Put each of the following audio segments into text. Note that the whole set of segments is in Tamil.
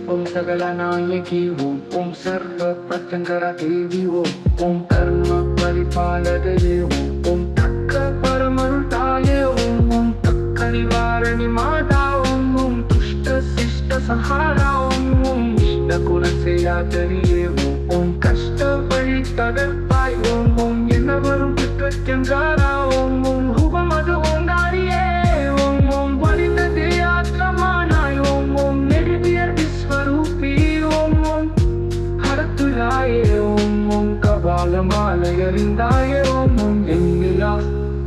Om Sagalanayaki Om Om Sarva Pratyangara Devi Om Dharma Paripaladaye Om Takka Paramarutaye Om Takka Nivarani Mata Om Tushta Sishta Sahara Om Ishta Kunaseyatariye Om Kashta Paritadalpai Om Yenavarum Pratyangara Om Rupamadu Om Dariye Om Varinade Atramanaye Om Nirvir Viswarupi Om Haratulaye Om Kabalamalayarindaye Om Ennila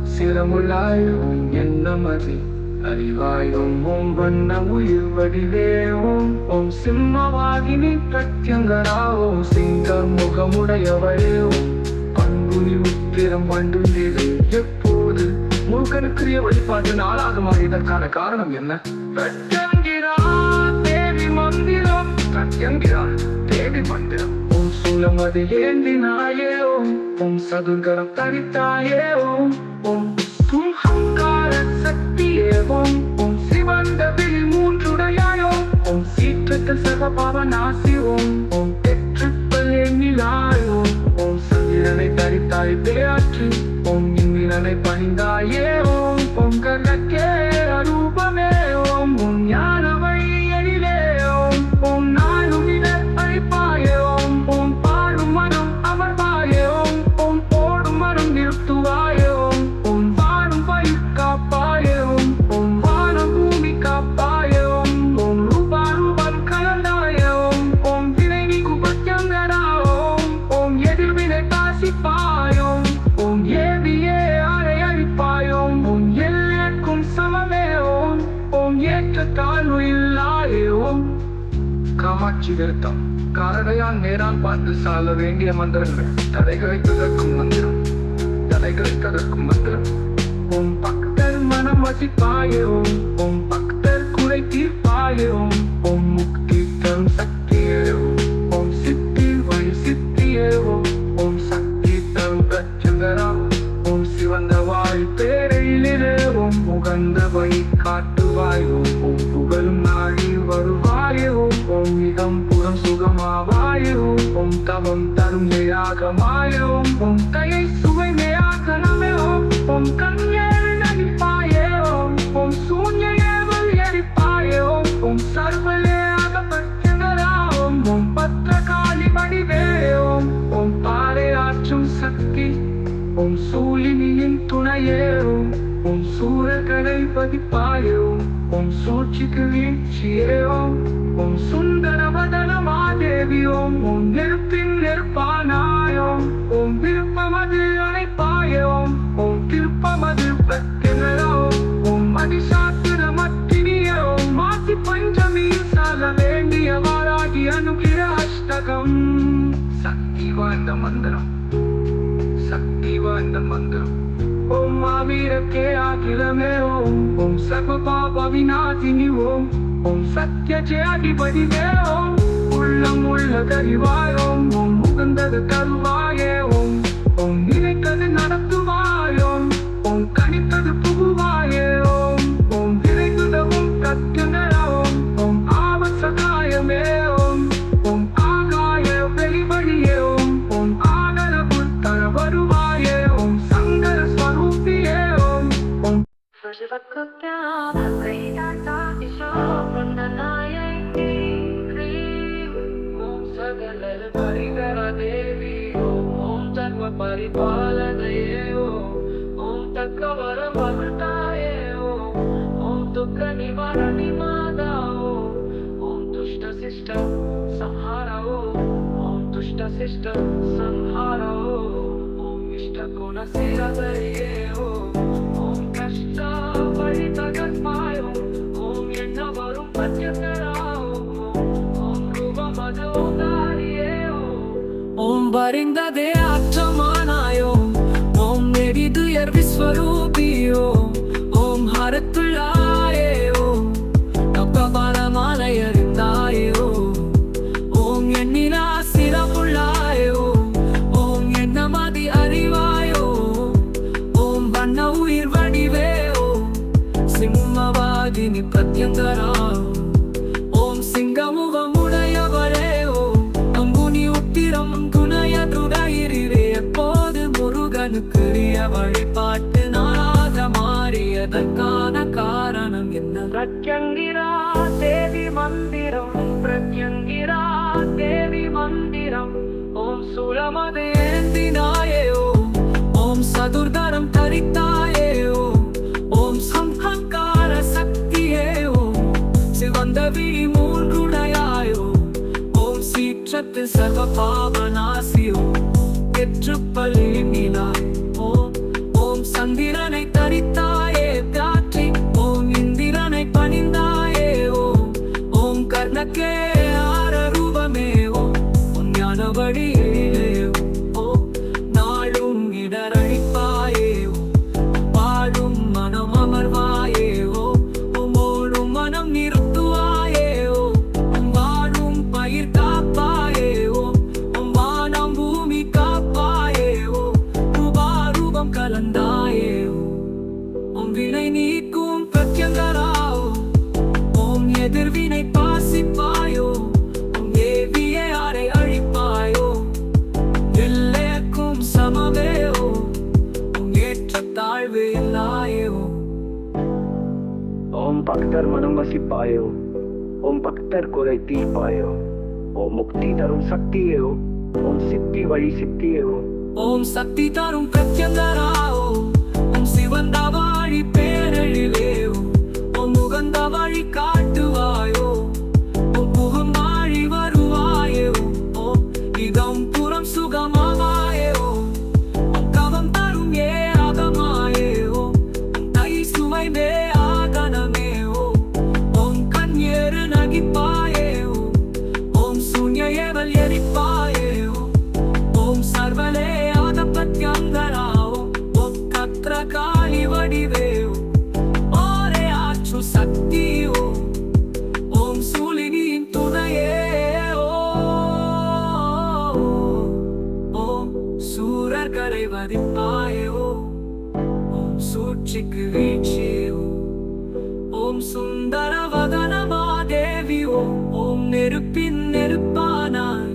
Siramulaye Om Ennamati Arivaye Om Vannamuyirvadive Om Simmavagini Pratyangara Om Singamukhamudayavare Om Panduni Uttiram Vandundile எப்போது முருகனுக்குரிய வழிபாட்டு நாளாக மாறியதற்கான காரணம் என்ன? பிரத்யங்கிரா தேவி மந்திரம் பிரத்யங்கிரா தேவி மந்திரம் ஓம் சூலமதி ஏந்தினாயே ஓம் சதுர்கரம் தரித்தாயே ஓம் துல்ஹங்கார சக்தியே ஓம் சிவந்த விழி மூன்றுடையாயோ ஓம் சீற்றத்த சகபாவநாசி ஓம் தெற்றுப்பல் எண்ணிலாய் ஓம் சந்திரனை தரித்தாய் பேயாற்று ஓம் இந்திரனை பணிந்தாயே ஓம் பொங்கலக்கே அரூபமே ஓம் ஞான வழியடிலே ஓம் நானுமிட அழிப்பாயே ஓம் பாடும் மனம் அமர்வாயே ஓம் போடும் மனம் நிறுத்துவாயே ஓம் வாடும் பயிர் காப்பாயே ஓம் வானம் பூமி காப்பாயே ஓம் ரூபா ரூபம் கலந்தாயே ஓம் வினை நீக்கு பிரத்யங்கரா ஓம் எதிர்வினை காசிப்பாய் ஓம் ஏவியே அறை அழிப்பாயோம் ஓம் எல்லைக்கும் சமமே ஓம் ஏற்ற தாழ்வு இல்லாயே காமாட்சி விருத்தம் காரடையான் நேரான் பார்த்து சால வேண்டிய மந்திரங்கள் தடைகளை ததற்கும் மந்திரம் தடைகளை ததற்கும் மந்திரம் ஓம் பக்தர் மனம் வசிப்பாயே ஓம் பக்தர் குறை தீர்ப்பாயே ஓம் முக்தி தரும் சக்தியே ஓம் சித்தி வழி சித்தியே ஓம் சக்தி தரும் பிரச்சங்கரா ஓம் சிவந்த வாய் பேரையிலே ஓம் உகந்த வழி காட்டுவாய் ஓம் புகழும் நாடி வருவாயே ஓம் இதம் புறம் சுகமாவாயே ஓம் தவம் தரும் மேயாகமாயே ஓம் கையை சுவை மேயாகனமே ஓம் கண்யேறு நடிப்பாயே ஓம் சூன்ய ஏவல் எரிப்பாயே ஓம் சர்வலேயாக பிரச்சங்கரா ஓம் பத்திரகாளி வடிவே ஓம் பாறை ஆற்றும் சக்தி ஓம் சூலினியின் துணையே ஓம் சூரகனை பதிப்பாயே ஓம் சூழ்ச்சிக்கு வீழ்ச்சியே ஓம் சுந்தரவதன மாதேவி ஓம் நெருப்பின் நெருப்பானாய் ஓம் விருப்பமது அணைப்பாயே ஓம் திருப்பமது பிரத்தினரோ ஓம் மதிசாத்திர மத்தினியே மாசி பஞ்சமியில் சால வேண்டிய வாராகி அனுகிர அஷ்டகம் சக்தி வாய்ந்த மந்திரம் சக்தி வாய்ந்த மந்திரம் ஓம் மாவீரக்கே அகிலமே ஓம் சர்வ பாப விநாசினி ஓம் சத்ய ஜெயாதிபதிவே உள்ளம் உள்ளதறிவாய் ஓம் முகந்தது தருவாயே ஓம் நினைத்தது நடத்துவாய் ஓம் கணித்தது புகுவாயே ஓம் விரைந்துதவும் பிரத்யங்கரா ஓம் ஆவசகாயமே ஓம் ஆகாய வெளிவழியே ஓம் ஆதரவு தர வருவாயே ஓம் சங்கர ஸ்வரூபியே ஓம் தேவி ஓம் தர்ம பரிபாலனையே ஓம் தக்க வரம் அருள்தாயே ஓம் துக்க நிவாரணி மாதா ஓம் துஷ்ட சிஷ்ட சம்ஹார ஓம் துஷ்ட சிஷ்ட சம்ஹார ஓம் இஷ்ட குண சிரதரியே ஓம் கஷ்ட பரிதகத்மாய ஓம் என்ன வரும் பத்யங்கரா ஓம் ரூபமது ஓம் தாரியே ஓம் வரிந்ததே ஆற்றமானாயோ ஓம் நெடிதுயர் விஸ்வரூபியோ ஓம் ஹரத்துள்ளாயே ஓம் கப்பபாலமாலையறிந்தாயோ ஓம் எண்ணிலா சிரமுள்ளாயோ ஓம் என்னமதி அறிவாயோ ஓம் வண்ண உயிர் வடிவே ஓம் சிம்மவாய் ஞானமதினி பிரத்யங்கரா ஓம் சிங்கமுகமுடையவளே ஓம் அம்புனி உத்திரம் துணையதுடையிறே எப்போது முருகனுக்கு வழிபாட்டு நாளாக மாறியதற்கான காரணம் என்ன? பிரத்யங்கிரா தேவி மந்திரம் பிரத்யங்கிரா தேவி மந்திரம் ஓம் சூலமது ஏந்தினாயே ஓம் சதுர்தரம் தரித்தாயே ஓம் சம்ஹங்கார சக்தியே சிவந்த விழி மூன்றுடையாயோ ஓம் சீற்றத்து சர்வ பாவநாசியோ எற்றுப்பள்ளி நிலாய் ஓம் சந்திரனை தரித்தாயே காற்றி ஓம் இந்திரனை பணிந்தாயே ஓம் கர்ணக்கே ஆர ரூபமே ஓம் ஞான வழியிலே நாளும் இடரழிப்பாயே வாழும் மனம் அமர்வாயே ஓடும் மனம் நிறுத்துவாயே வாழும் பயிர் காப்பாயே வானம் பூமி காப்பாயே ரூபாரூபம் கலந்தாயே வினை நீக்கும் பிரத்யங்கரா ஓம் எதிர்வினை பாசிப்பாயோ தேவியே அறை அழிப்பாயோ எல்லைக்கும் சமமே ஏற்ற தாழ்வு இல்லாயோ ஓம் பக்தர் மனம் வசிப்பாயோ ஓம் பக்தர் குறை தீர்ப்பாயோ ஓம் முக்தி தரும் சக்தியோ ஓம் சித்தி வழி சித்தியோ ஓம் சக்தி தரும் பிரத்யங்கரா ஓம் சிவந்த வாழி பேரழிலே ஓம் முகந்த வழி காட்டுவாயோ ஓம் முகம் வாழி வருவாயோ இதம் புறம் சுகமாவாயே ஓம் கவம் தரும் ஏ ஆகமாயே தை சுவை மே ஆகனமே ஓம் கண்யேறு நகிப்பாயே ஓம் சூன்ய ஏவல் எரிப்பாயே ஓம் சர்வலே ஆதபத்யங்கரா ஓம் கத்ரகாளி வடிவே ஓரே ஆற்று சக்தி ஓம் சூலினியின் துணையே ஓம் சூரர்கரை வதிப்பாயே ஓம் சூழ்ச்சிக்கு வீழ்ச்சி ஓம் சுந்தர வதனமா தேவி ஓம் நெருப்பின் நெருப்பானாய்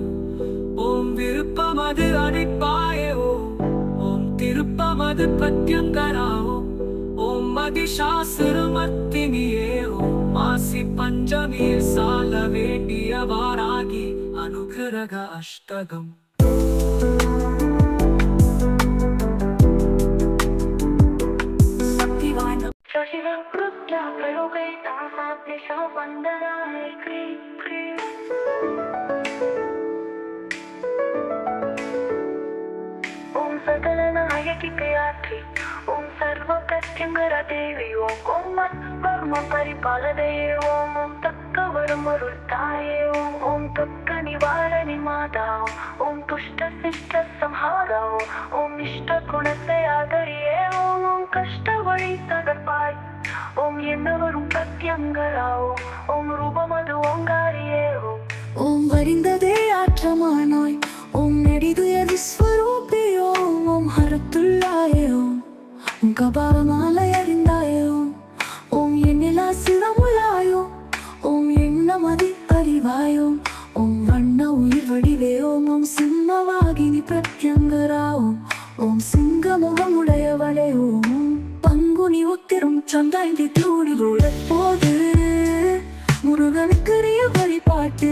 ஓம் விருப்பமது அணைப்பாயே ஓம் திருப்பமது பிரத்யங்கரா ஓம் மகிஷாசுரமர்த்தினியே ஓம் மாசி பஞ்சமியில் சால வேண்டியவாராகி அனுகிரக அஷ்டகம் ओम सकल नायकी प्रियात्री ओम सर्व प्रत्यंगरा देवी ओम मन कर्म परिपालदे ओम तक्क वरमरुताये ओम तक्क निवारणी माता ओम तुष्ट शिष्ट संहारा ओम इष्ट गुण से आदरिये ओम कष्ट वळि तगपाय ओम एन्नवरुम प्रत्यंगरा ओम रूपमது ओंगारिये ओम वरिंददे आற்றமானாய் ओम நெடிதுயர் ஸ்வரூபியோ ஓம் ஹரத்துள்ளாயோ ஓம் கபாலமாலை அறிந்தாயோ ஓம் எண்ணிலா சிரமுலாயோ ஓம் எண்ணமதி அறிவாயோ ஓம் வண்ண உயிர் வடிவே ஓம் சிம்மவாகினி பிரத்யங்கரா ஓம் சிங்கமுகமுடையவளே ஓம் பங்குனி உத்திரம் சந்தாய்ந்தி தூடிலுள்ள போது முருகனுக்கு வழிபாட்டு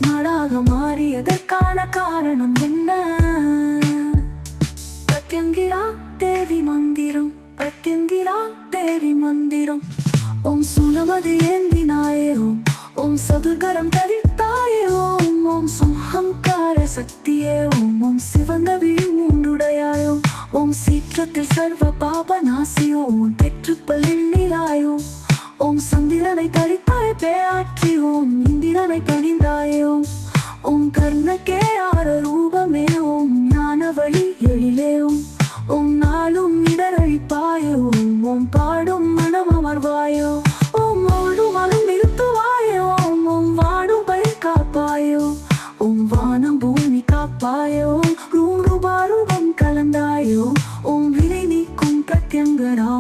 நாடாக மாறியதற்கான காரணம் என்ன? பிரத்யங்கிரா தேவி மந்திரம் பிரத்யங்கிரா தேவி மந்திரம் ஓம் சூலமது ஏந்தினாயே ஓம் சதுர்கரம் தரித்தாயே ஓம் சம்ஹங்கார சக்தியே ஓம் சிவந்த விழி மூன்றுடையாயோ ஓம் சீற்றத்தில் சர்வ பாப நாசியோ பெற்றுப்பள்ளில் நிலாயோ ஓம் சந்திரனை தரித்தாய் பேயாற்றி ஓம் இந்திரனை பணிந்தாயோ ஓம் கர்ணக்கே ஆர ரூபமே ஓம் ஞான வழி எழிலே ஓம் நாளும் இடரழிப்பாயோ ஓம் பாடும் மனம் அமர்வாயோ ஓம் ஓடும் மனம் நிறுத்துவாயோ ஓம் வாடும் பயிர் காப்பாயோ ஓம் வானம் பூமி காப்பாயோ ரூபாரூபம் கலந்தாயோ ஓம் வினை நீக்கும் பிரத்யங்கரா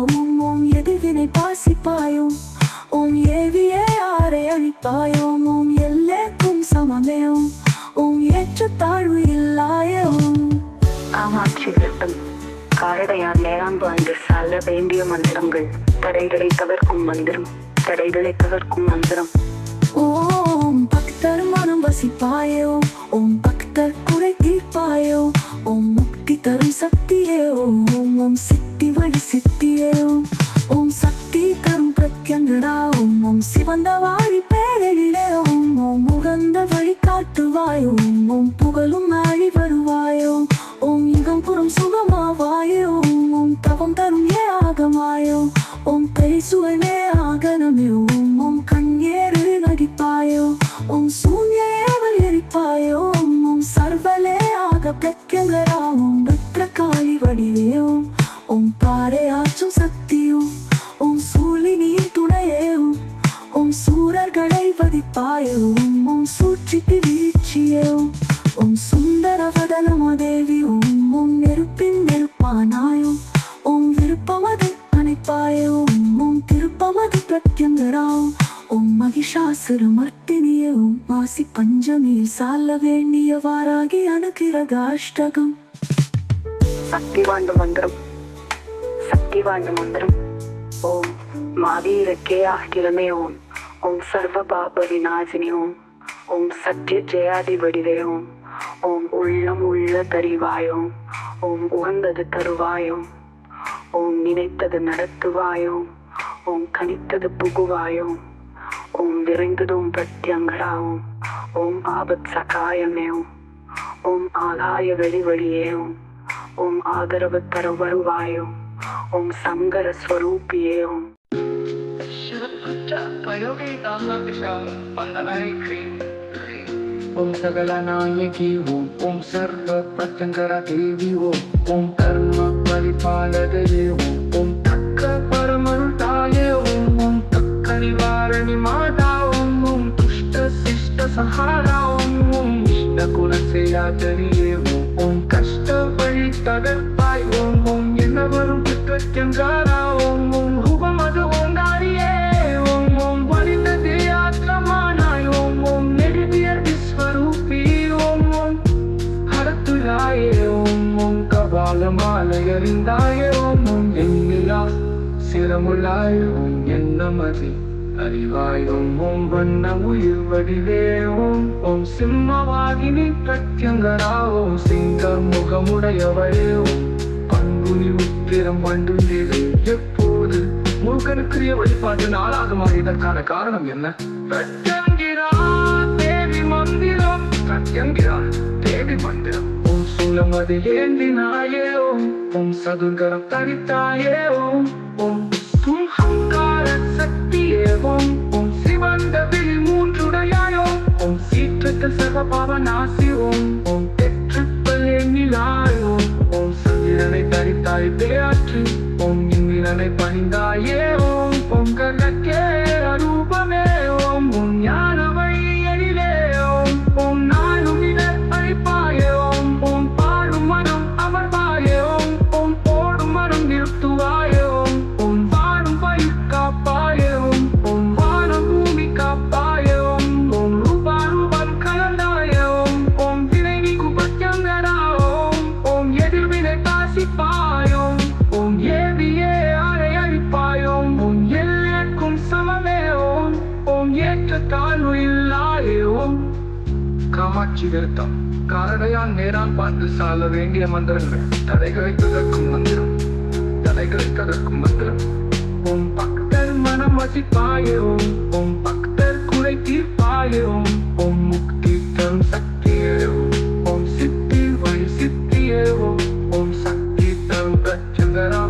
ஓம் எதிர்வினை பாசிப்பாயோ ஓம் அழிப்பாயோம் ஓம் எல்லைக்கும் சமமேவும் ஓம் ஏற்றத்தாழ்வு இல்லாயோம் காமாட்சி விருத்தம் காரடையார் நேரான் வாழ்ந்து சால வேண்டிய மந்திரங்கள் தடைகளை தவிர்க்கும் மந்திரம் தடைகளை தவிர்க்கும் மந்திரம் ஓம் பக்தர் மனம் வசிப்பாயோ ஓம் பக்தர் குறை தீர்ப்பாயோ ஓம் முக்தி தரும் சக்தியே ஓம் ஓம் சித்தி வழி சித்தியே ஓம் சக்தி தரும் பிரத்யங்கடா ஓம் ஓம் சிவந்த வாழி பேரிலே ஓம் ஓம் உகந்த வழி காட்டுவாயோ ஓம் புகழும் ஆழி வருவாயோ ஓம் இகம் புறம் சுகமாவாயோ ஓம் தவம் தரும் ஏ ஆகமாயோ ஓம் பேசுவனே ஆகனமே ஓம் கண்ணேறு நடிப்பாயோ ஓம் சூன்யேவல் எரிப்பாயோ ஓம் சர்வலே ஆக பிரத்யங்கரா ஓம் பத்ரகாளி வடிவே ஓம் பாறை ஆற்றும் சக்தியோ ஓம் சூழினி துணையே ஓம் சூரர்களை வதிப்பாயோ ஓம் சூழ்ச்சிக்கு வீழ்ச்சியே ஓம் சுந்தர வதனமோ தேவி ஓம் நெருப்பின் நெருப்பானாயோ ஓம் விருப்பமது அணைப்பாயோ ஓம் திருப்பமது பிரத்யங்கரா ஓம் மகிஷாசுர மர்த்தினியே ஓம் மாசி பஞ்சமியில் சால வேண்டியவாறாகி அனுகிரக அஷ்டகம் சக்தி வாய்ந்த மந்திரம் சக்தி வாய்ந்த மந்திரம் ஓம் மாவீரக்கே ஆகிரமே ஓம் ஓம் சர்வ பாப விநாசினி ஓம் சத்ய ஜெயாதி வடிவே ஓம் உள்ளம் உள்ள தறிவாயோம் ஓம் உகந்தது தருவாயோம் ஓம் நினைத்தது நடத்துவாயோம் ஓம் கனித்தது புகுவாயோம் ஓம் விரைந்ததும் பிரத்யங்கராவும் ஓம் ஆபத் சகாயமேவும் ஓம் ஆகாய வெளிவழியேவும் ஓம் ஆதரவு தர வருவாயோம் ஓம் சங்கர ஸ்வரூபியேவும் ஓம் சகலநாயகி ஓம் சர்வ பிரத்யங்கர தேவி ஓம் கர்ம பரிபாலகே ஓம் தக்க பரமருதாயே ஓம் தக்க நிவாரணி மாதா ஓம் துஷ்ட சிஷ்ட சஹாரா ஓம் இஷ்ட குலசேயாதரியே ஓம் கஷ்ட வழி தகர்ப்பாய் ஓம் என்ன வரும் பிரத்யங்கரா ஓம் ரூபமது ஓங்காரியே ஓம் வலிந்ததே ஆத்மமானாய் ஓம் நெடுவியர் விஸ்வரூபி ஓம் ஹரத்துராயே ஓம் கபாலமாலையறிந்தாயே ஓம் எண்ணிலா சிரமுலாய் என்னமதி அறிவாய் ஓம் வண்ண உயிர் வடிவே ஓம் சிம்மவாகினி பிரத்யங்கரா சிங்க முகமுடையவளே பண்புனி உத்திரம் வண்டுந்தது எப்போது முருகனுக்குரிய வழிபாட்டு நாளாக மாறியதற்கான காரணம் என்ன? பிரத்யங்கிரா தேவி மந்திரம் பிரத்யங்கிரா தேவி மந்திரம் ஓம் சூலமதி ஏந்தினாயே ஓம் சதுர்கரம் தரித்தாயே ஓம் சும்ஹங்கார சக்தியே ஓம் சிவந்த விழி மூன்றுடையாயோ ஓம் சீற்றத்து சக பாவநாசி ஓம் பெற்றுப்பல் எண்ணிலாயோ ஓம் சந்திரனை தரித்தாய் பேயாற்று ஓம் இந்திரனை பணிந்தாயே ஓம் பொங்கலக்கே அரூபமே ஓம் ஞான வழியடிலே ஓம் நானும் இட அழிப்பாயே ஓம் பாடும் மனம் அமர்வாயே ஓம் போடும் மனம் நிறுத்துவாயே ஓம் வாடும் பயிர் காப்பாயே ஓம் வானம் பூமி காப்பாயே ஓம் ரூபா ரூபம் கலந்தாயே ஓம் வினை நீக்கு பிரத்யங்கரா ஓம் எதிர்வினை காசிப்பாயோம் ஓம் ஏவியே அறை அழிப்பாயோம் ஓம் எல்லைக்கும் சமமே ஓம் ஏற்ற தாழ்வு இல்லாயே காமாட்சி விருத்தம் காரடையான் நேரான் பார்த்து சால வேண்டிய மந்திரங்கள் தடைகளை தகர்க்கும் மந்திரம் தடைகளை தகர்க்கும் மந்திரம் ஓம் பக்தர் மனம் வசிப்பாயே ஓம் பக்தர் குறை தீர்ப்பாயே ஓம் முக்தி தரும் சக்தியே ஓம் சித்தி வழி சித்தியே ஓம் சக்தி தரும் பிரத்யங்கரா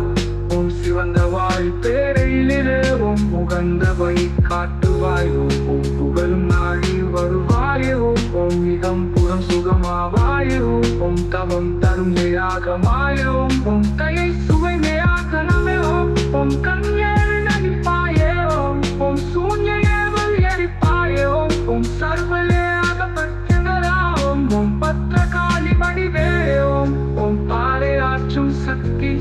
ஓம் சிவந்த வாய் பேரையிலே ஓம் உகந்த வழி காட்டுவாயோ ஓம் புகழும் நாடி வருவாயோ ஓம் இகம் புறம் சுகமாவாயோ ஓம் தவம் தரும் மேயாகமாயோ ஓம் கையை சுவை மேயாகனமே ஓம் கண்ணேறு நடிப்பாயே ஓம் சூன்யேவல் எரிப்பாயே ஓம் சர்வலே ஆக பிரத்யங்கரா ஓம் பத்ரகாளி வடிவே ஓம் பாறை ஆற்றும் சக்தி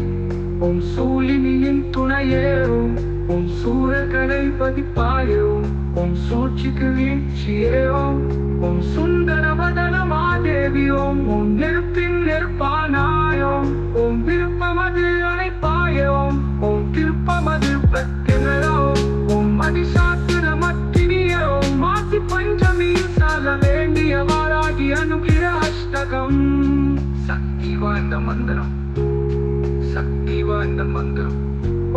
ஓம் சூழினியின் துணையே ஓம் சூரர்களை பதிப்பாயே ஓம் சூழ்ச்சிக்கு வீழ்ச்சியே ஓம் ஓம் சுந்தர வதன மாதேவி ஓம் ஓம் நெருப்பின் நெருப்பானாயோம் ஓம் விருப்பமது அணைப்பாயோம் ஓம் திருப்பமது பிரத்தினரோம் ஓம் மதிசாத்திர மத்தினியே ஓம் மாசி பஞ்சமியில் சால வேண்டிய வாராகி அனுகிர அஷ்டகம் சக்தி வாய்ந்த மந்திரம் சக்தி வாய்ந்த மந்திரம்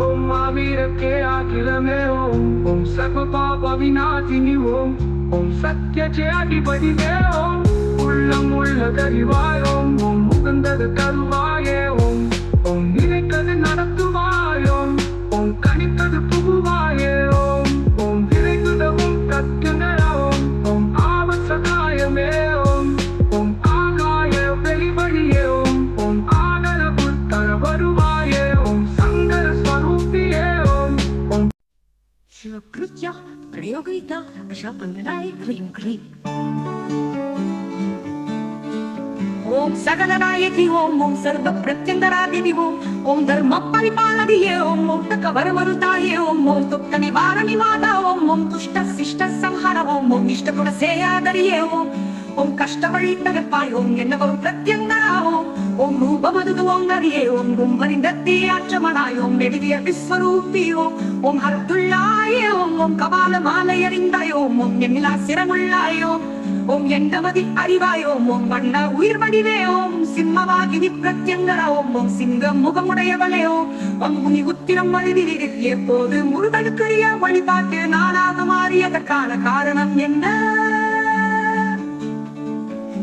ஓம் மாவீரக்கே அகிலமே ஓம் ஓம் சர்வ பாப விநாசினி ஓம் ஓம் சத்ய ஜெயாதிபதியே ஓம் உள்ளம் உள்ளதறிவாயோம் ஓம் முகந்தது தருவாயே ஓம் ஓம் நினைத்தது நடத்துவாயோம் ஓம் கணித்தது புகுவாயே ஓம் ஓம் விரைந்துதவும் கத்துனரோம் ஓம் ஆவசகாயமே ஓம் ஓம் ஆகாய வெளிவழியே ஓம் ஓம் ஆதரவு தர வருவாயே ஓம் சங்கர ஸ்வரூபியே ஓம் ஓம் ಶಿವಕೃತ್ಯ ಪ್ರಯೋಗೈತ ಶಪಂಗನಾಯ ಕ್ರೀಂ ಕ್ರೀಂ ಓಂ ಸಗಲನಾಯಕಿ ಓಂ ಓಂ ಸರ್ವ ಪ್ರತ್ಯಂಗರಾದಿನಿ ಓಂ ಓಂ ಧರ್ಮ ಪರಿಪಾಲನೆಯೇ ಓಂ ಓಂ ಕವರಮರುತಾಯೇ ಓಂ ಓಂ ತುಕ್ತ ನಿವಾರಣಿ ಮಾತ ಓಂ ಓಂ ತುಷ್ಟ ಶಿಷ್ಟ ಸಂಹಾರ ಓಂ ಓಂ ಇಷ್ಟ ಗುಣ ಸೇಯಾದರಿಯೇ ಓಂ ಓಂ ಕಷ್ಟವಳಿ ತಗರ್ಪಾಯ್ ಓಂ ಎನ್ನವರು ಪ್ರತ್ಯಂಗರ ಓಂ ರೂಪಮದುದು ಓಂ ನರಿಯೇ ಓಂ ಗುಂಬರಿಂದತ್ತಿ ಆಚಮನಾಯ್ ಓಂ ನೆಡಿವಿಯ ವಿಶ್ವರೂಪಿ ಓಂ ಹರದುಳ್ಳಾಯೇ ಓಂ ಕಪಾಲ ಮಾಲೆಯರಿಂದಾಯ್ ಓಂ ಎನ್ನಿಲ ಸಿರಮುಳ್ಳಾಯ್ ಓಂ ಎಂಡಮದಿ அறிவாயோ ஓம் வண்ண உயிர் வடிவே ஓம் சிம்மவாகினி பிரத்யங்கர ஓம் சிங்கம் முகமுடையவளே ஓம் முனி உத்திரம் வழிவிரில் எப்போது முருகனுக்குரிய வழிபாட்டு நானாக மாறியதற்கான காரணம் என்ன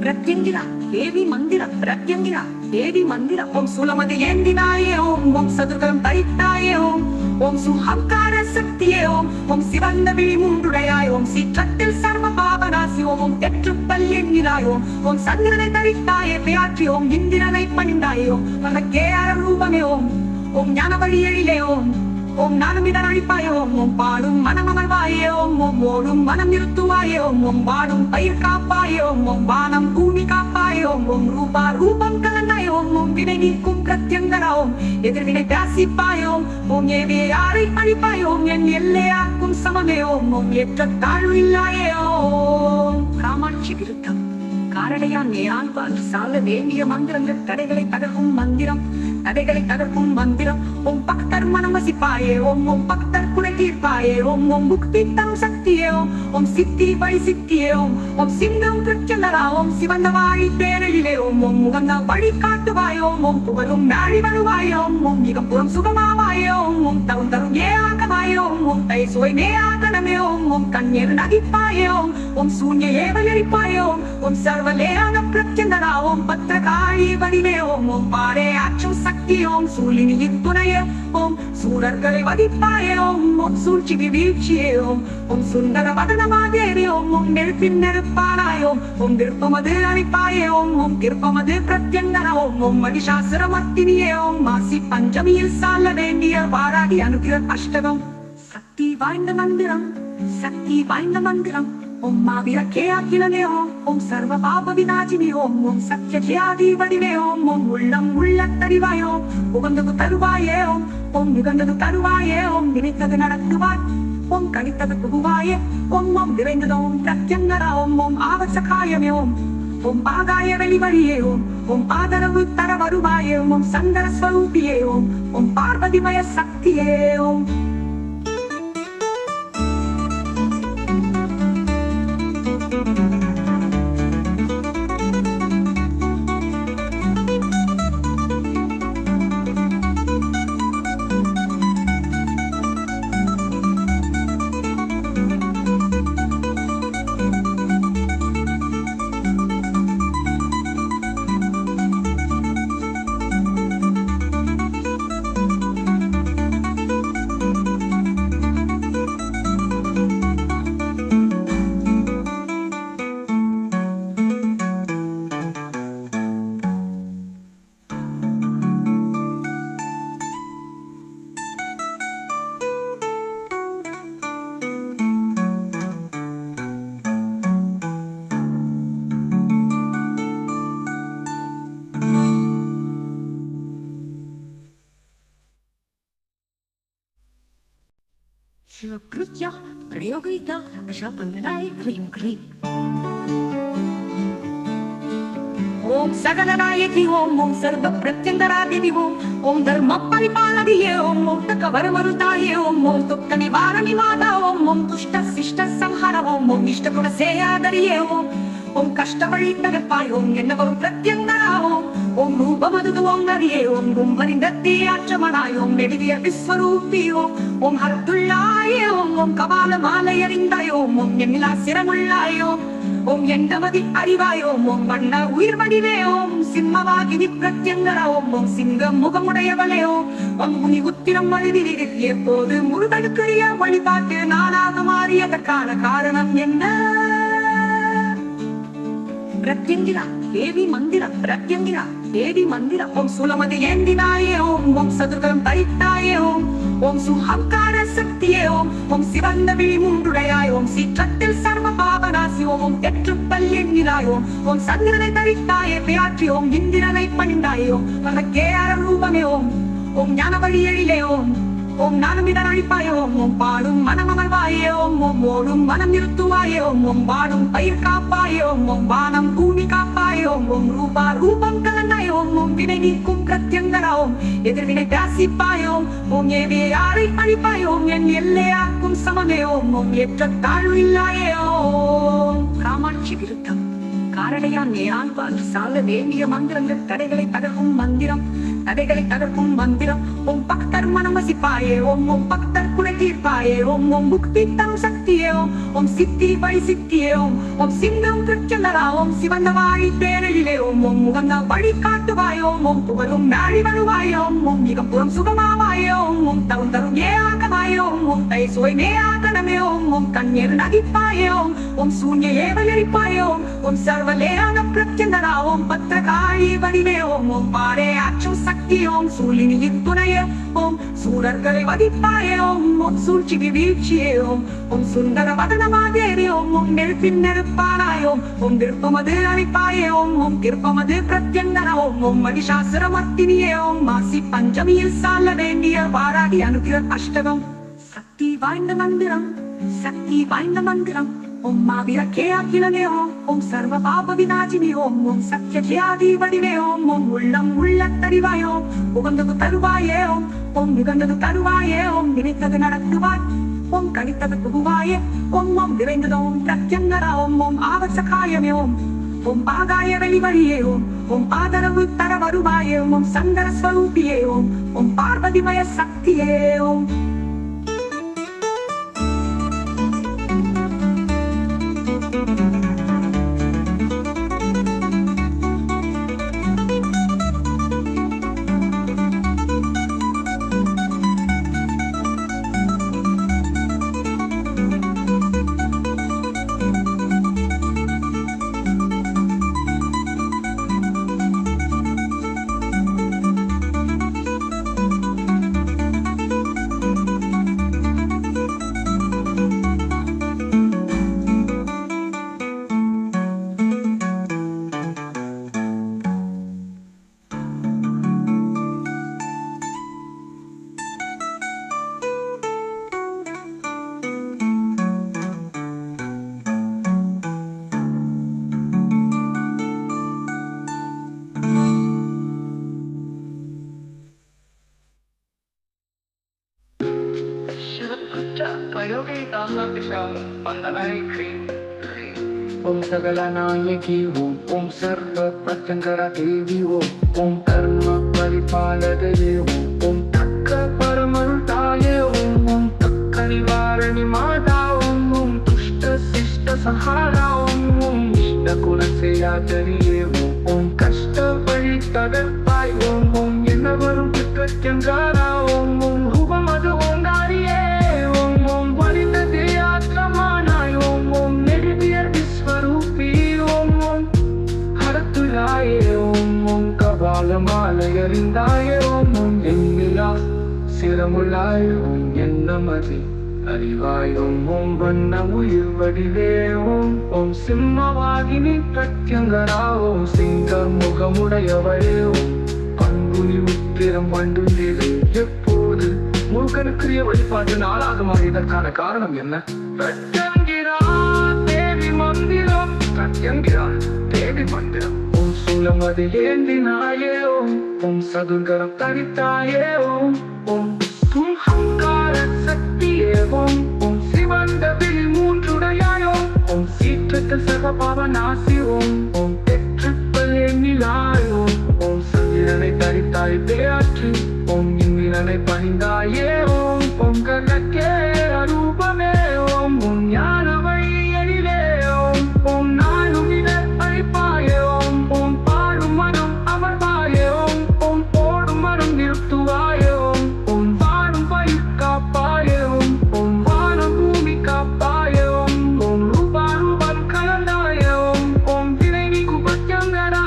பிரத்யங்கிரா தேவி மந்திர பிரத்யங்கிரா தேவி மந்திர ஓம் சுலமதி ஏந்தினாயே ஓம் சதுர்கம் தரித்தாயே ஓம் சுஹங்கார சக்தியே ஓம் சிவந்த விழி மூன்றுடையாய் ஓம் சீற்றத்தில் சர்வ பாபநாசி ஓம் தெற்றுப்பல் எண்ணினாய் ஓம் சந்திரனை தரித்தாயே பேயாற்றி ஓம் இந்திரனை பணிந்தாயே உனக்கே அரூபமே ஓம் ஞான வழி எழிலே ஓம் நானுமிதன் அழிப்பாயே ஓம் பாடும் மனமமர்வாயே ஓம் ஓடும் மனம் நிறுத்துவாயே ஓம் வாடும் பயிர் காப்பாயே ஓம் வானம் பூமி காப்பாயே ஓம் ரூபா ரூபம் கலந்தாய் ஓம் வினை நீக்கும் பிரத்யங்கரா எதிர்வினை பிராசிப்பாய் ஓம் ஏவே யாரை அழிப்பாய் என் எல்லையாக்கும் சமமே ஓம் ஏற்ற தாழ்வு இல்லாயே ஓம் காமாட்சி விருத்தம் காரடையான் நேராழ்வார் சால வேண்டிய மந்திரங்கள் தடைகளை தகர்க்கும் மந்திரம் தடைகளை தகர்க்கும் மந்திரம் ஓம் பக்தர் மனம் வசிப்பாயே ஓம் பக்தர் குறை தீர்ப்பாயே ஓம் முக்தி தரும் சக்தியே ஓம் சித்தி வழி சித்தியே ஓம் சிங்கம் பிரச்சனரா சிவந்த வாழி பேரழிலே ஓம் முகந்த வழி காட்டுவாய் ஓம் புகழும் நாழி வருவாய் ஓம் மிகப்புறம் சுகமாவாயே ஓம் தரும் தரும் ஏஆகமாயே ஓம் தை சுவை நேயாகனமே ஓம் கண்ணீர் நகிப்பாயே ஓம் சூன்ய ஏவலரிப்பாயே ஓம் சர்வலேயான பிரச்சனரா பத்திரகாழி வடிவே ஓம் பாரே ஆற்றும் சக்தி சூழினியின் துணையே சூரர்களை வதிப்பாயே ஓம் சூழ்ச்சிக்கு வீழ்ச்சியே ஓம் சுந்தர வதனமாதேவி ஓம் நெருப்பின் நெருப்பானாய் ஓம் விருப்பமது அழிப்பாயே ஓம் திருப்பமது பிரத்யங்கர ஓம் மகிஷாசுரமர்த்தினியே மாசி பஞ்சமியில் சால வேண்டிய வாராகி அனுகிர அஷ்டகம் சக்தி வாய்ந்த மந்திரம் சக்தி வாய்ந்த மந்திரம் ஓம் மாவீரக்கே அகிலனே ஓம் சர்வ பாப விநாசினி ஓம் சத்ய ஜெயாதிபதிவே ஓம் உள்ளம் உள்ளத்தறிவாய் உகந்தது தருவாயே ஓம் நிகழ்ந்தது தருவாயே நினைத்தது நடத்துவாய் கணித்தது புகுவாயே ஓம் விரைந்ததும் பிரத்யங்கரா ஓம் ஆவசகாயமே ஓம் ஆகாய வெளிவழியே ஓம் ஆதரவு தர வருவாயே ஓம் சங்கர ஸ்வரூபியே ஓம் பார்வதிமய சக்தியே ಶಿವಕೃತ್ಯ பிரயோகிதா அஷபந்தனாய் க்ரீம் க்ரீம் ஓம் சகலநாயகி ஓம் ஓம் சர்வ பிரத்யங்கராதினி ஓம் தர்ம பரிபாலகியே ஓம் மோக்ஷ வரமருதாயே ஓம் துக்க நிவாரணி மாதா ஓம் துஷ்ட சிஷ்ட சம்ஹார ஓம் இஷ்டகுண சேயாதரியே ஓம் கஷ்டவழி தகப்பாய் என்னவரும் பிரத்யங்கரா ஓம் ரூபமது ஓம் நரியே கும்பரிந்தத்தியாற்றமனாய் நெடுவிய விஸ்வரூபி ஓம் ஹரத்துள்ளாயே ஓம் கபால மாலை அறிந்தாய் ஓம் எண்ணிலா சிரமுள்ளாய் ஓம் எண்டமதி அறிவாய் ஓம் வண்ண உயிர் வடிவே சிம்மவாகினி பிரத்யங்கரா ஓம் சிங்கம் முகமுடையவளே ஓம் முனி உத்திரம் வழிவிரில் எப்போது முருகனுக்குரிய வழிபாட்டு நாளாக மாறியதற்கான காரணம் என்ன பிரத்யங்கிரா தேவி மந்திரம் பிரத்யங்கிரா தேவி மந்திரம் ஓம் சூலமதி ஏந்தினாயே ஓம் சதுர்கரம் தரித்தாயே ஓம் சுஹங்கார சக்தியே ஓம் சிவந்த விழி மூன்றுடையாய் சீற்றத்தில் சர்வ பாபநாசி ஓம் தெற்றுப்பல் எண்ணினாய் ஓம் சந்திரனை தரித்தாயே பேயாற்றி இந்திரனை பணிந்தாயே கேஆர ரூபமே ஓம் ஞான வழி எழிலே ஓம் நானுமிதன் அழிப்பாயே ஓம் பாடும் மனமமர்வாயே ஓம் ஓடும் மனம் நிறுத்துவாயே ஓம் பாடும் பயிர் காப்பாயே ஓம் வானம் பூமி காப்பாயே ஓம் ரூபா ரூபம் கலந்தாய் ஓம் வினை நீக்கும் பிரத்யங்கரா எதிர்வினை பிராசிப்பாய் ஓம் ஏவே யாரை அழிப்பாய் என் எல்லையாக்கும் சமமே ஓம் ஏற்ற தாழ்வு இல்லாயே காமாட்சி விருத்தம் காரடையான் நேரான் சால வேண்டிய மந்திரங்கள் தடைகளை தகர்க்கும் மந்திரம் ஓம் பக்தர் மனமசிப்பாயே ஓம் பக்தர் குறை தீர்ப்பாயே ஓம் முக்தி தரும் சக்தியே ஓம் சித்தி வழி சித்தியே ஓம் சிங்கம் பிரச்சனரா சிவந்த வாழி பேரழிலே ஓம் முகந்த வழி காட்டுவாய் ஓம் புகழும் நாழி வருவாய் ஓம் மிகப்புறம் சுகமாவாய் ஓம் தரும் ஏஆகமாய் ஓம் தை சுவை மேயாகனமே ஓம் கண்ணீர் நகிப்பாயே ஓம் சூன்ய ஏவலரிப்பாய் ஓம் சர்வலேயான பிரச்சனரா பத்திரகாழி வடிவே ஓம் பாரே ஆற்றும் சக்தி சூழினியின் துணையே சூரர்களை வதிப்பாயே சூழ்ச்சி வீழ்ச்சியே சுந்தர வதனமாதேவி நெருப்பின் நெருப்பானாய் விருப்பமது அழிப்பாயே கிருப்பமது பிரத்யங்கர மகிஷாசுரமர்த்தினியே மாசி பஞ்சமியில் சால வேண்டிய வாராகி அனுகிர அஷ்டகம் சக்தி வாய்ந்த மந்திரம் மாவீர கேஆக்கிலனே சர்வ பாப விநாசினி சத்ய ஜெயாதி வடிவே உள்ளம் உள்ளத்தறிவாய் உகந்தது தருவாயே நிகழ்ந்தது தருவாயே நினைத்தது நடத்துவாய் கணித்தது புகுவாயே நிறைந்தது பிரத்யங்கரா ஆவசகாயமே ஆகாய வெளிவழியே ஆதரவு தர வருவாயே சங்கர ஸ்வரூபியே பார்வதிமய சக்தியே ओम सकलनायकी ओम सर्व प्रत्यंकरा देवी ओम धर्म परिपालदये ओम तक्क परमरुताये ओम तक्क निवारणि माता ओम दुष्ट शिष्ट संहारा ओम इष्ट गुण सेयाचरिये ओम कष्ट वழி தகர்ப்பாய் ஓம் என்னவரும் பிரத்யங்கரா ஓம் ரூபமது ஓம் நாரியே ஓம் வலிந்ததே ஆத்மமானாய் ஓம் நெடுவிய விஸ்வரூபி ஓம் ஹரத்துள்ளாயே ஓம் கபால மாலை அறிந்தாயே ஓம் எண்ணிலா சிரமுள்ளாய் என்னமதி அறிவாய் ஓம் வண்ண உயிர் வடிவே ஓம் சிம்மவாகினி பிரத்யங்கரா சிங்க முகமுடையவளே அன்புனி உத்திரம் வண்டுள்ளது எப்போது முருகனுக்குரிய வழிபாட்டு நாளாக மாறியதற்கான காரணம் என்ன? பிரத்யங்கிரா தேவி மந்திரம் பிரத்யங்கிரா தேவி மந்திரம் ஓம் சூலமதி ஏந்தினாயே ஓம் சதுர்கரம் தரித்தாயே ஓம் தும்ஹங்கார சக்தியே ஓம் சிவந்த விழி மூன்றுடையாயோ ஓம் சீற்றத்து சகபாவநாசி ஓம் பெற்றுப்பல் எண்ணிலாயோ ஓம் சந்திரனை தரித்தாய் பேயாற்று ஓம் இந்திரனை பணிந்தாயே ஓம் கர்ணக்கே அரூபமே ஓம் ஞான வழியடிலே ஓம் நானும் இட அழிப்பாயே ஓம் பாடும் மனம் அமர்வாயே ஓம் போடும் மனம் நிறுத்துவாயே ஓம் வாடும் பயிர் காப்பாயே ஓம் வானம் பூமி காப்பாயே ஓம் ரூபா ரூபம் கலந்தாயே ஓம் வினை நீக்கு பத்தியங்கரா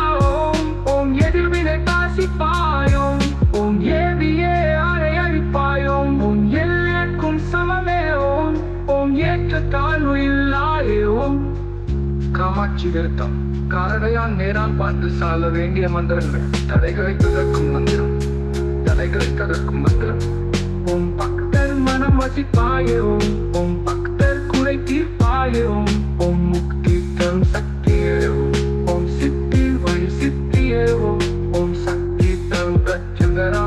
ஓம் எதிர்வினை காசிப்பாயோம் ஓம் ஏவியே அறை அழிப்பாயோம் ஓம் எல்லைக்கும் சமமே ஓம் ஏற்ற தாழ்வு இல்லாயே காமாட்சி விருத்தம் காரடையான் நேரான் பார்த்து சால வேண்டிய மந்திரங்கள் தடைகளை தகர்க்கும் மந்திரம் தடைகளை தகர்க்கும் மந்திரம் ஓம் பக்தர் மனம் வசிப்பாயே ஓம் பக்தர் குறை தீர்ப்பாயே ஓம் முக்தி தரும் சக்தியே ஓம் சித்தி வழி சித்தியே ஓம் சக்தி தரும் பிரத்யங்கரா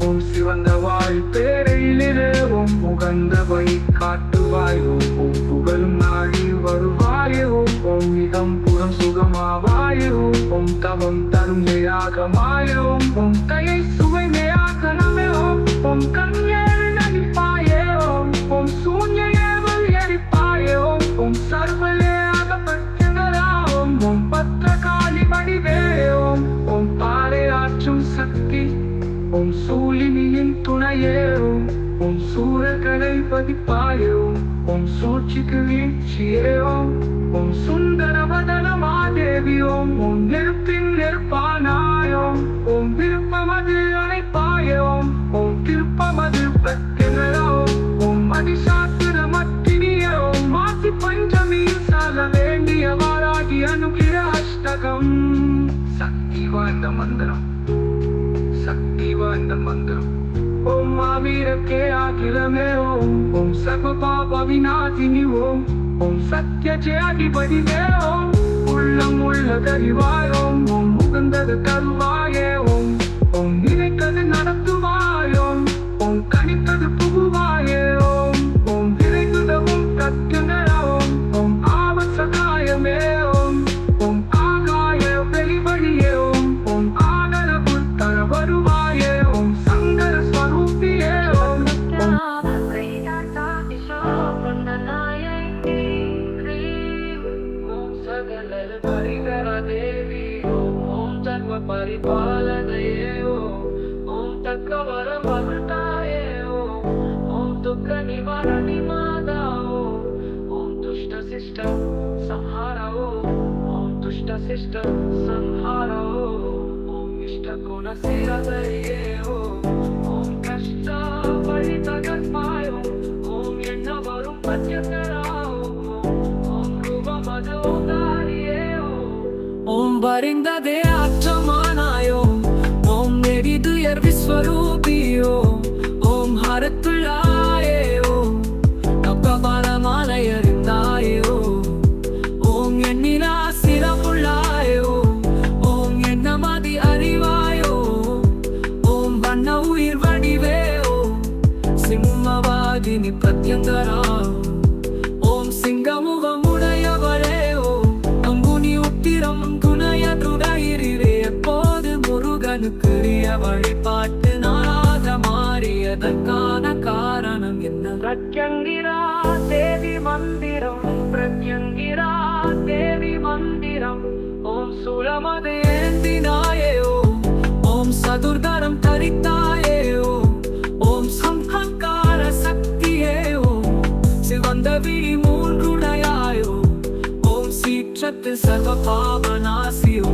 ஓம் சிவந்த வாய் பேரையிலே ஓம் உகந்த வழி காட்டுவாய் ஓம் புகழும் நாடி வருவாயே ஓம் இதம் புறம் சுகமாவாயே ஓம் தவம் தரும் நேயாகமாயே ஓம் கையை சுவை நேயாகனமே ஓம் கண்யேறு நடிப்பாயே ஓம் சூன்ய ஏவல் எரிப்பாயே ஓம் சர்வலேயாக பிரத்யங்கரா ஓம் பத்திரகாளி வடிவே ஓம் பாறை ஆற்றும் சக்தி ஓம் சூலினியின் துணையே ஓம் சூரர்களை பதிப்பாயே ஓம் சூழ்ச்சிக்கு வீழ்ச்சியே ஓம் சுந்தரவதன மாதேவி ஓம் நெருப்பின் நெருப்பானாயோம் ஓம் விருப்பமது அணைப்பாயே ஓம் திருப்பமது பிரத்யங்கரா ஓம் அதிசாத்திர மத்தினியே ஓம் மாசி பஞ்சமியில் சால வேண்டிய வாராகி அனுகிர அஷ்டகம் சக்தி வாய்ந்த மந்திரம் சக்தி வாய்ந்த மந்திரம் ஓம் மாவீரக்கே அகிலமே ஓம் சர்வ பாப விநாசினி ஓம் சத்ய ஜெயாதிபதிவே உள்ளம் உள்ளதறிவாய் ஓம் முகந்தது தருவாயே ஓம் நினைத்தது நடத்துவாயோம் ஓம் கணித்தது புகுவாயே ஓம் விரைந்துதவும் பிரத்யங்கரா ஓம் ஆவசகாயமே ஓம் ஆகாய வெளிவழியே ஓம் ஆதரவு தர வருவாயே ஓம் சங்கர ஸ்வரூபியே ஓம் परिपालनये ओम तत्कवर ममताये ओम दुख निवारणी मादा ओम दुष्ट शिष्ट संहार ओम दुष्ट शिष्ट संहार ओम इष्ट गुण सिरदये ओम कष्ट परितगत्माय ओम एण्णवरुम पत्यकरा ओम रूपमद ओदारिये ओम वरिंददे आற்றமானாயோ ஓம் நெடிதுயர் விஸ்வரூபியோ ஓம் ஹரத்துள்ளாயே ஓம் கப்பபலமாலையறிந்தாயோ ஓம் எண்ணிலா சிரமுள்ளாயோ ஓம் எண்ணமதி அறிவாயோ ஓம் வண்ண உயிர் வடிவே ஓம் சிம்மவாதினி பிரத்யங்கரா ஓம் சிங்கமுகமுடையவளே ஓம் அம்புனி உத்திரம் துணையதுடையிரே எப்போது முருகனுக்கு வழிபாட்டு நாளாக மாறியதற்கான காரணம் என்ன பிரத்யங்கிரா தேவி மந்திரம் பிரத்யங்கிரா தேவி மந்திரம் ஓம் சூலமது ஏந்தினாயே ஓம் சதுர்தரம் தரித்தாயே ஓம் சம்ஹங்கார சக்தியே சிவந்த விழி மூன்றுடையாயோ ஓம் சீற்றத்து சர்வ பாவநாசியோ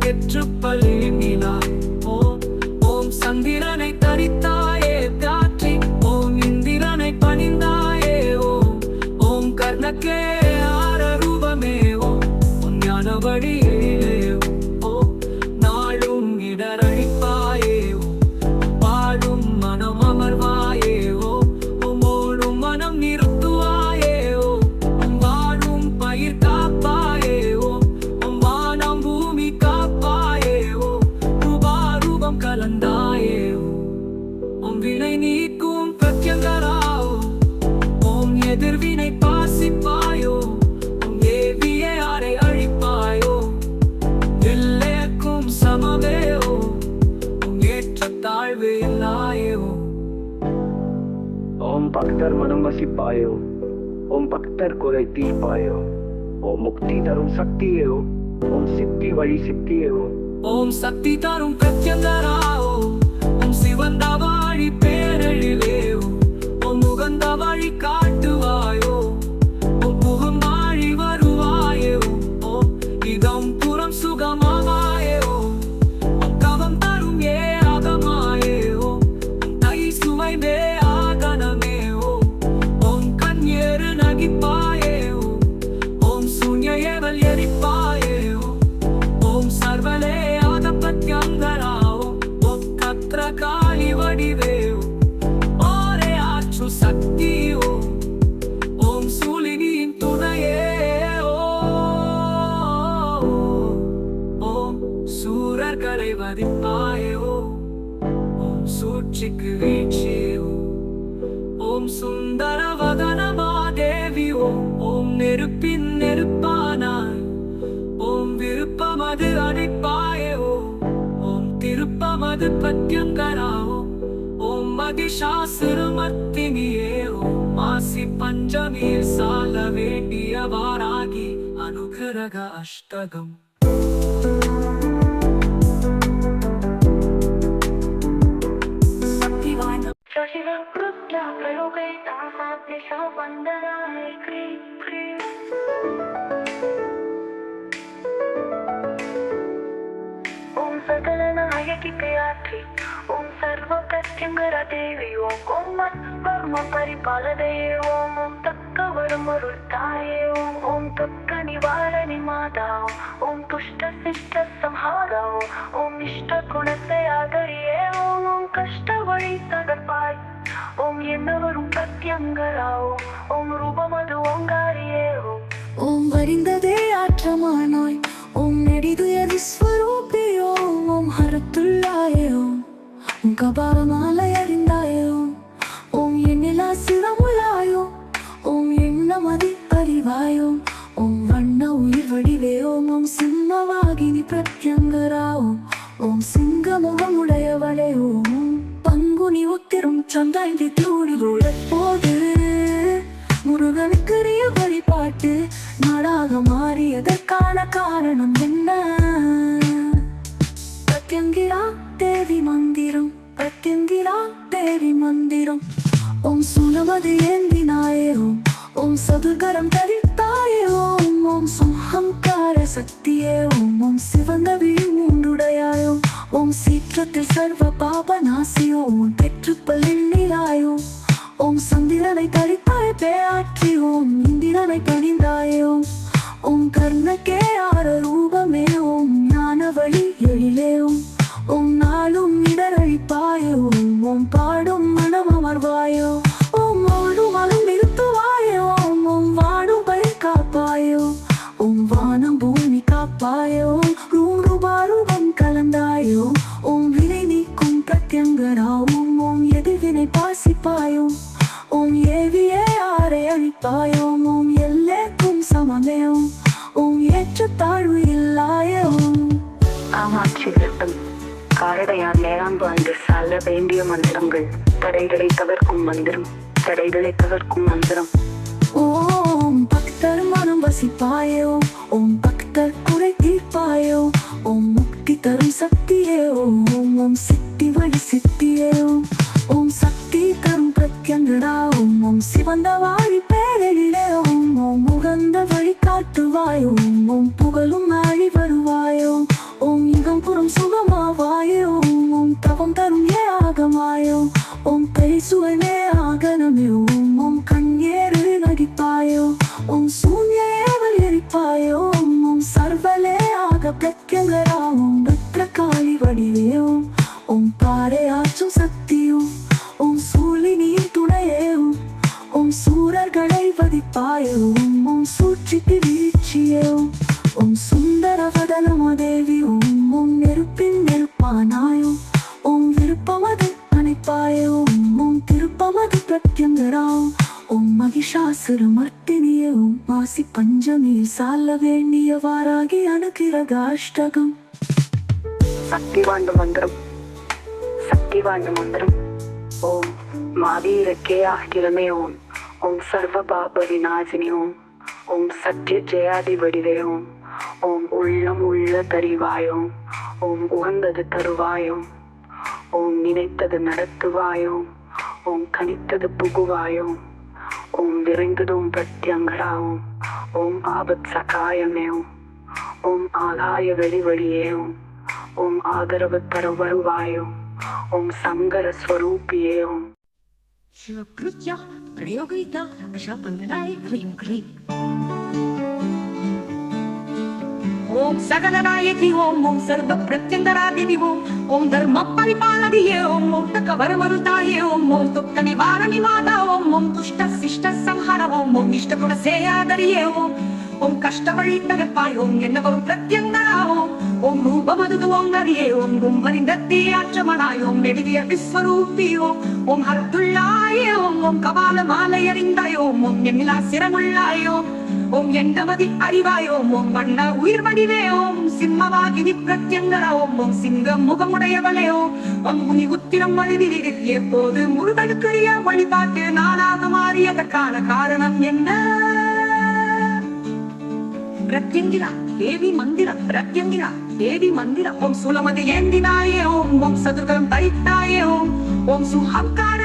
பெற்றுப்பள்ளி நிலாய் ஓம் சந்திரனை தரித்தாயே தாற்றி ஓம் இந்திரனை பணிந்தாயே ஓம் கர்ணக்கே ஆரரூபமே ஓம் ஞான வழியிலே நாளும் இடரழிப்பாயே பாடும் மனம் அமர்வாயே ஓம் ஓடும் மனம் நிறுத்துவாயே பக்தர் மனம் வசிப்பாயோ ஓம் பக்தர் குறை தீர்ப்பாயோ ஓம் முக்தி தரும் சக்தியோ ஓம் சித்தி வழி சித்தியோ ஓம் சக்தி தரும் பிரத்யங்கராவோ ஓம் சிவந்த வாழி பேரழிவேவோ ஓம் முகந்த வழி காட்டுவாயோ ஓம் முகம் வாழி வருவாயோ ஓம் இதம் புறம் சுகமாவாயோ ஓம் கவம் தரும் ஏ ஆகமாயோ தை சுவைமே ஆகனமேவோ ஓம் கண்யேறு நகிப்பாயோ ஓம் சூன்யேவல் எரிப்பாயோ ஓம் சர்வலே காளி வடிவேவ் ஓரே ஆற்று சக்தியோ ஓம் சூலினியின் துணையே ஓம் சூரர்களை வதிப்பாயோ ஓம் சூழ்ச்சிக்கு வீழ்ச்சியோ ஓம் சுந்தர வதனமாதேவியோ ஓம் நெருப்பின் நெருப்பானாய் ஓம் விருப்பமது அடிப்பாயோ திருப்பமது பத்யங்கராவோ ஓம் மகிஷாசுரமர்த்தினியே ஓம் மாசி பஞ்சமியில் சால வேண்டிய வாராகி அனுகிரக அஷ்டகம் सकल नायकी प्रियात्री ओम सर्व प्रत्यंगरा देवी ओम कर्म परिपालदे ओम तक्कवरुमरुताये ओम तक्क निवारणि माता ओम तुष्ट शिष्ट संहारा ओम इष्ट गुणते आदरिये ओम कष्ट वळि तगर्पाय ओम एन्नवरुम प्रत्यंगरा ओम रूपमदु ओंगारिये ओम वरिंददे आற்றமானாய் ஓம் நெடிதுயதி ஸ்வரூபியோ ஓம் ஹரத்துள்ளாயோ ஓம் கபாலமாலை அறிந்தாயோ ஓம் எண்ணிலா சிரமுலாயோ ஓம் எண்ணமதி அறிவாயோ ஓம் வண்ண உயிர் வடிவேயோ ஓம் சிம்மவாகினி பிரத்யங்கராவோ ஓம் சிங்கமுகமுடையவளே ஓம் பங்குனி உத்திரும் சந்தாய்ந்தி தூடி போது முருகனுக்குரிய வழிபாட்டு நாடாக மாறியதற்கான காரணம் என்ன பிரத்யங்கிரா தேவி மந்திரம் பிரத்யங்கிரா தேவி மந்திரம் ஓம் சுனமது ஏந்தினாயே ஓம் சதுகரம் தரித்தாயே ஓம் சம்ஹங்கார சக்தியே ஓம் சிவந்த விழி மூன்றுடையாயோ ஓம் சீற்றத்தில் சர்வ பாப நாசியோ பெற்று பள்ளியாயோ ஓம் சந்திரனை தரித்தாய் பேயாற்றி ஓம் இந்திரனை பணிந்தாயோ ஓம் கர்ணக்கே ஆர ரூபமே ஓம் ஞான வழி எழிலே ஓம் நாளும் இடரழிப்பாயோ ஓம் பாடும் மனம் அமர்வாயோ ஓம் வாடும் மனம் நிறுத்துவாயோ ஓம் வாடும் பயிர் காப்பாயோ ஓம் வானம் பூமி காப்பாயோ ரூம் ரூபாரூபம் கலந்தாயோ ஓம் வினை நீக்கும் பிரத்யங்கரா ஓம் எதிர்வினை பாசிப்பாயோ ஓம் ஏவியே ஆரை அழிப்பாயோ ஓம் எல்லேக்கும் சமமேயோ ஓம் ஏற்ற தாழ்வு இல்லாயோ காமாட்சி விரதம் காரடையார் நேராம்பு அன்று சால வேண்டிய மந்திரங்கள் தடைகளை தவிர்க்கும் மந்திரம் தடைகளை தவிர்க்கும் மந்திரம் ஓம் பக்தர் மனம் வசிப்பாயோ ஓம் பக்தர் குறை தீர்ப்பாயோ ஓம் முக்தி தரும் சக்தியே ஓம் சித்தி வழி சித்தியே ஓம் சக்தி தரும் பிரத்யங்கரா ஓம் சிவந்த வாழி பேரழிலே ஓம் முகந்த வழி காட்டுவாயோ ஓம் புகழும் ஆழி வருவாயோ ஓம் இகம் புறம் சுகமாவாயோ ஓம் தவம் தரும் ஏ ஆகமாயோ ஓம் பேசுவனே ஆகனமே ஓம் கண்யேறு நடிப்பாயோ ஓம் சூன்யேவல் எரிப்பாயோ ஓம் சர்வலே ஆக பிரத்யங்கரா ஓம் பத்ரகாளி வடிவே ஓம் பாறை ஆற்றும் சக்தியோ ஓம் சூலினியின் துணையே ஓம் சூரர்களை வதிப்பாயோ ஓம் சூழ்ச்சிக்கு வீழ்ச்சியே ஓம் சுந்தர வதனமதேவி ஓம் நெருப்பின் நெருப்பானாயோ ஓம் விருப்பமது அணைப்பாயோ ஓம் திருப்பமது பிரத்யங்கரா ஓம் மகிஷாசுரமர்த்தினியே ஓம் மாசி பஞ்சமியில் சால வேண்டிய வாராகி அனுகிரக அஷ்டகம் சக்தி வாய்ந்த மந்திரம் ஓம் மாவீரக்கே ஆகிரமே ஓம் ஓம் சர்வ பாப விநாசினி ஓம் ஓம் சத்ய ஜெயாதி வடிவே ஓம் ஓம் உள்ளம் உள்ள தறிவாயோம் ஓம் உகந்தது தருவாயோம் ஓம் நினைத்தது நடத்துவாயோம் ஓம் கனித்தது புகுவாயோம் ஓம் விரைந்ததும் பிரத்யங்கராவும் ஓம் ஆபத் சகாயமேவும் ஓம் ஆகாய வெளிவழியேவும் ஓம் ஆதரவு தர வருவாயோம் ஓம் சங்கர ஸ்வரூபியேவும் ಶಿವಕೃತ್ಯ ಪ್ರಯೋಗೈತ ಶಪಂಗನಾಯ ಕ್ರೀಂ ಕ್ರೀಂ ಓಂ ಸಗಲನಾಯಕಿ ಓಂ ಓಂ ಸರ್ವ ಪ್ರತ್ಯಂಗರಾದಿನಿ ಓಂ ಧರ್ಮ ಪರಿಪಾಲದಿಯೇ ಓಂ ಮುಕ್ತಕ ವರಮರುತಾಯೇ ಓಂ ತುಕ್ಕ ನಿವಾರಣಿ ಮಾತಾ ಓಂ ದುಷ್ಟ ಶಿಷ್ಟ ಸಂಹಾರ ಓಂ ಇಷ್ಟ ಗುಣ ಸೇಯಾದರಿಯೇ ಓಂ ಕಷ್ಟ ವഴി ತಗಪಾಯ್ എന്നവരും പ്രത്യംഗരാവും ഓം രൂപമതു ഓം നരിയേ ഓം കുംഭനിന്ദത്തി ആച്ചമനായോം എഴുതിയ വിശ്വരൂപിയോ ഓം ഹർത്തുള്ളായേ ഓം കപാലമാലയറിந்தாயோ ஓம் எண்ணிலா சிரமுள்ளாயோ ஓம் எண்டமதி அறிவாயோ ஓம் வண்ண உயிர் வடிவே ஓம் சிம்மவாகினி பிரத்யங்கரா ஓம் சிங்கம் முகமுடையவளே ஓம் முனி உத்திரம் வழிதிரில் எப்போது முருகனுக்குரிய வழிபாட்டு நாளாக மாறியதற்கான காரணம் என்ன பிரத்யங்கிரா தேவி மந்திர பிரத்யங்கிரா தேவி மந்திர ஓம் சுலமதி ஏந்தினாயே ஓம் சதுர்கம் தரித்தாயே ஓம் சுஹங்கார